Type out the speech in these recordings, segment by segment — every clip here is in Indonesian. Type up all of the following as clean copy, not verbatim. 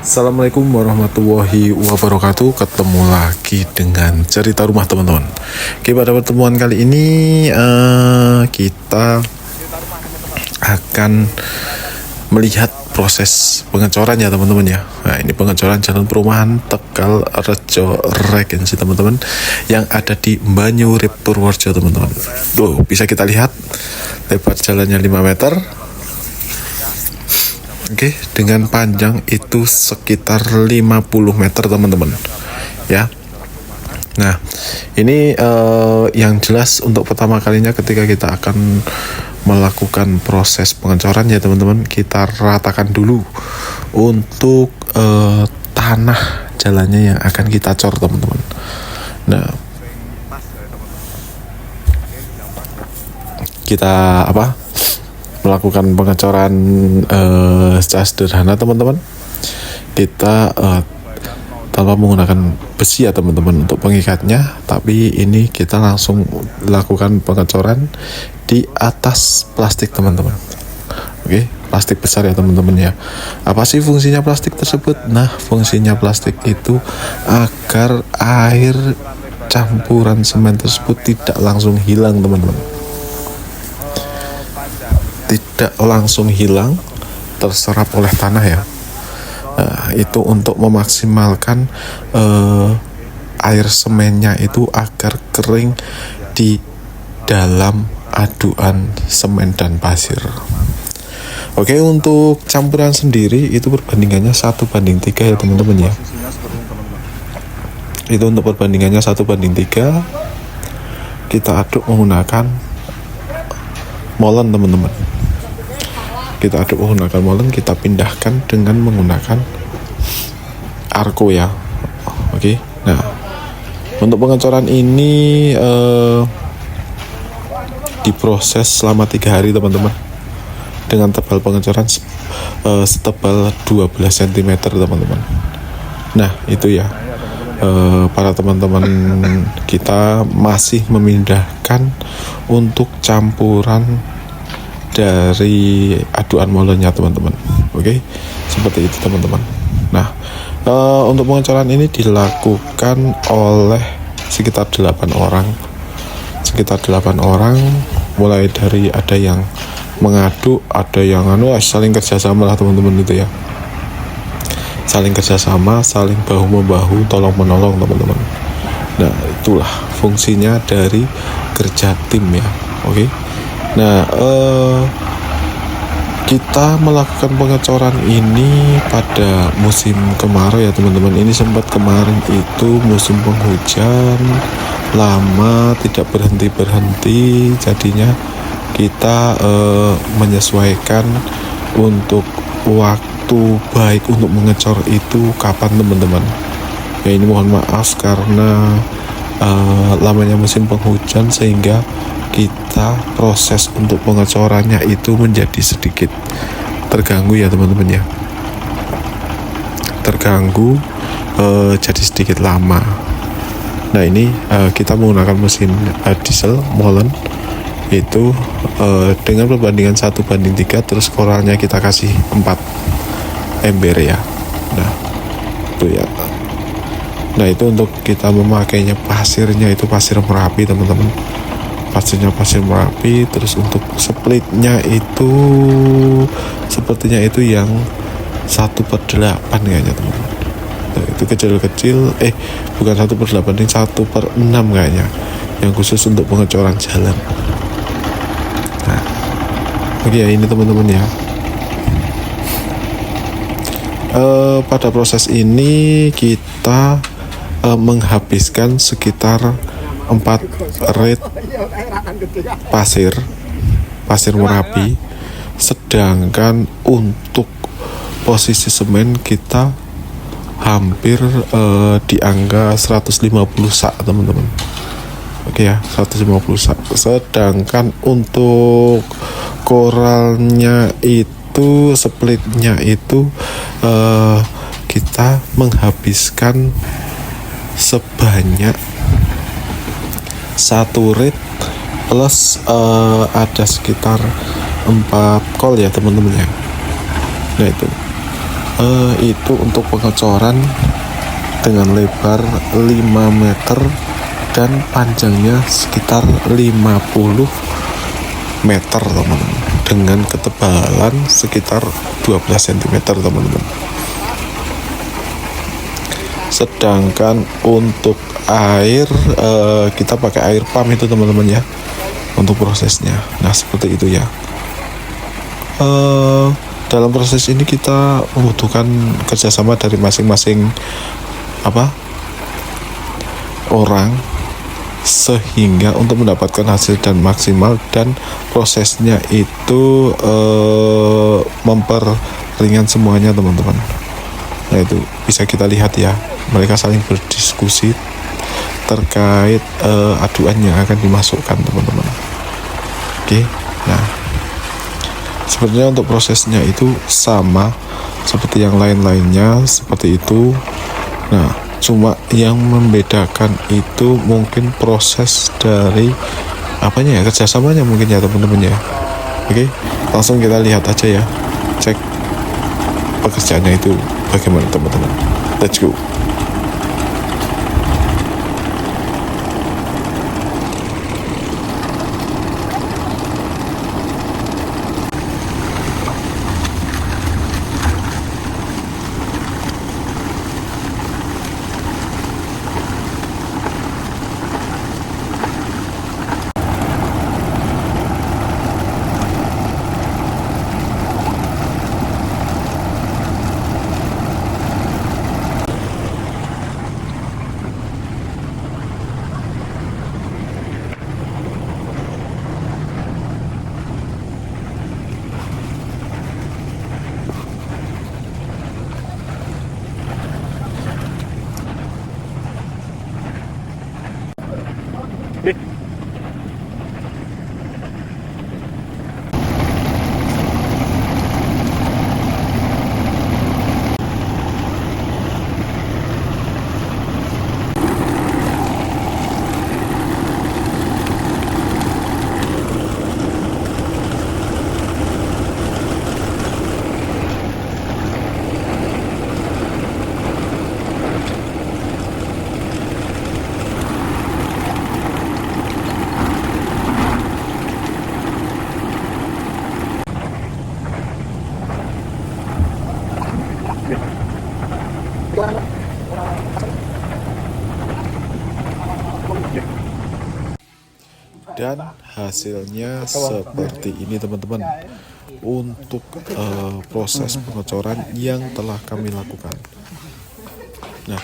Assalamualaikum warahmatullahi wabarakatuh. Ketemu lagi dengan cerita rumah teman-teman. Oke, pada pertemuan kali ini kita akan melihat proses pengecoran ya teman-teman ya. Nah, ini pengecoran jalan perumahan Tegal Rejo Regensi teman-teman, yang ada di Banyurip Purworejo teman-teman. Tuh bisa kita lihat lebar jalannya 5 meter. Oke, dengan panjang itu sekitar 50 meter teman-teman ya. Nah, ini yang jelas untuk pertama kalinya ketika kita akan melakukan proses pengecoran ya teman-teman, kita ratakan dulu untuk tanah jalannya yang akan kita cor teman-teman. Nah, kita melakukan pengecoran secara sederhana teman-teman. Kita tanpa menggunakan besi ya teman-teman untuk pengikatnya, tapi ini kita langsung lakukan pengecoran di atas plastik teman-teman. Oke, plastik besar ya teman-teman ya. Apa sih fungsinya plastik tersebut? Nah, fungsinya plastik itu agar air campuran semen tersebut tidak langsung hilang teman-teman. Tidak langsung hilang, terserap oleh tanah ya. Itu untuk memaksimalkan air semennya itu agar kering di dalam aduan semen dan pasir. Oke, untuk campuran sendiri itu perbandingannya 1:3 ya teman-teman ya. Itu untuk perbandingannya 1:3. Kita aduk menggunakan molen teman-teman. Kita aduk menggunakan molen, kita pindahkan dengan menggunakan arko ya. Oke. Nah, untuk pengecoran ini diproses selama 3 hari teman-teman, dengan tebal pengecoran setebal 12 cm teman-teman. Nah, itu ya, para teman-teman kita masih memindahkan untuk campuran dari aduan molennya teman-teman. Oke, seperti itu teman-teman. Nah, untuk pengecoran ini dilakukan oleh sekitar 8 orang, mulai dari ada yang mengaduk, ada yang saling kerjasama lah teman-teman itu ya, saling kerjasama, saling bahu membahu, tolong menolong teman-teman. Nah, itulah fungsinya dari kerja tim ya. Oke. Nah, kita melakukan pengecoran ini pada musim kemarau ya teman-teman. Ini sempat kemarin itu musim penghujan lama, tidak berhenti, jadinya kita menyesuaikan untuk waktu baik untuk mengecor itu kapan teman-teman. Ya, ini mohon maaf karena lamanya musim penghujan sehingga kita proses untuk pengecorannya itu menjadi sedikit terganggu ya teman-teman ya. Terganggu, jadi sedikit lama. Nah, ini kita menggunakan mesin diesel molen itu dengan perbandingan 1:3, terus koralnya kita kasih 4 ember ya. Nah, itu ya. Nah, itu untuk kita memakainya pasirnya itu pasir Merapi teman-teman. Pasirnya pasir Merapi. Terus untuk splitnya itu sepertinya itu yang 1/8 kayaknya teman-teman. Nah, itu kecil-kecil, bukan 1/8, ini 1/6 kayaknya, yang khusus untuk pengecoran jalan. Nah, oke ya, ini teman-teman ya. Pada proses ini kita menghabiskan sekitar 4 red pasir Merapi, sedangkan untuk posisi semen kita hampir di angka 150 sak teman-teman. Oke ya, 150 sak. Sedangkan untuk koralnya itu, splitnya itu kita menghabiskan sebanyak 1 red plus ada sekitar 4 kol ya teman-teman ya. Nah, itu itu untuk pengecoran dengan lebar 5 meter dan panjangnya sekitar 50 meter teman-teman, dengan ketebalan sekitar 12 cm teman-teman. Sedangkan untuk air kita pakai air pump itu teman-teman ya untuk prosesnya. Nah seperti itu ya. Dalam proses ini kita membutuhkan kerjasama dari masing-masing orang, sehingga untuk mendapatkan hasil dan maksimal, dan prosesnya itu memperringan semuanya teman-teman. Nah itu bisa kita lihat ya, mereka saling berdiskusi terkait aduan yang akan dimasukkan teman-teman. Oke, nah sebenarnya untuk prosesnya itu sama seperti yang lain-lainnya seperti itu. Nah cuma yang membedakan itu mungkin proses dari kerjasamanya mungkin ya teman-teman ya. Oke, langsung kita lihat aja ya, cek pekerjaannya itu bagaimana teman-teman. Let's go. Dan hasilnya seperti ini teman-teman untuk proses pengecoran yang telah kami lakukan. Nah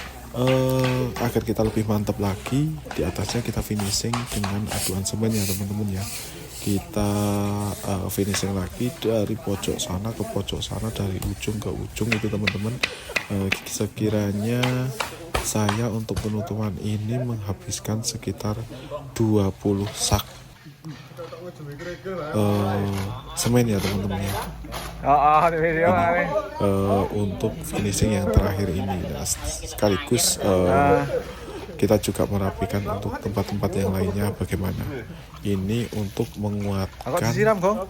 agar kita lebih mantap lagi, di atasnya kita finishing dengan aduan semen ya teman-teman ya. Kita finishing lagi dari pojok sana ke pojok sana, dari ujung ke ujung itu teman-teman. Sekiranya saya untuk penutupan ini menghabiskan sekitar 20 sak semen ya teman-teman ya. Untuk finishing yang terakhir ini. Nah, sekaligus kita juga merapikan untuk tempat-tempat yang lainnya bagaimana. Ini untuk menguatkan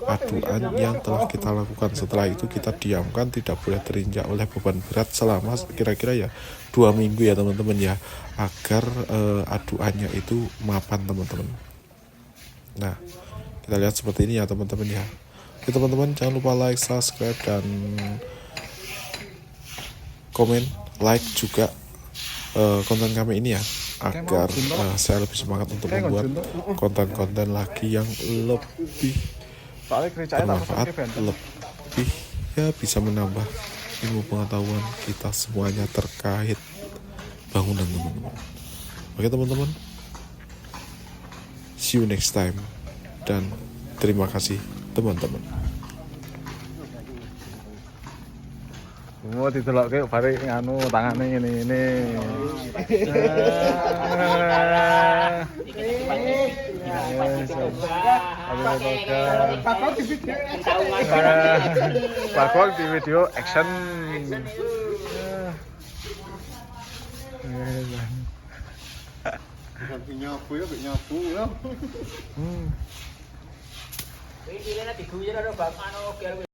aduan yang telah kita lakukan. Setelah itu kita diamkan, tidak boleh terinjak oleh beban berat selama kira-kira ya 2 minggu ya teman-teman ya, agar aduannya itu mapan teman-teman. Nah kita lihat seperti ini ya teman-teman ya. Oke teman-teman, jangan lupa like, subscribe, dan komen, like juga konten kami ini ya, agar saya lebih semangat untuk membuat konten-konten lagi yang lebih bermanfaat, lebih ya bisa menambah ilmu pengetahuan kita semuanya terkait bangunan teman-teman. Oke teman-teman, see you next time, dan terima kasih teman-teman. Mau didelokke bare nganu tangane ngene-ngene. Pakok di video action. Nyapu ya. Ini diguyu ora bak anu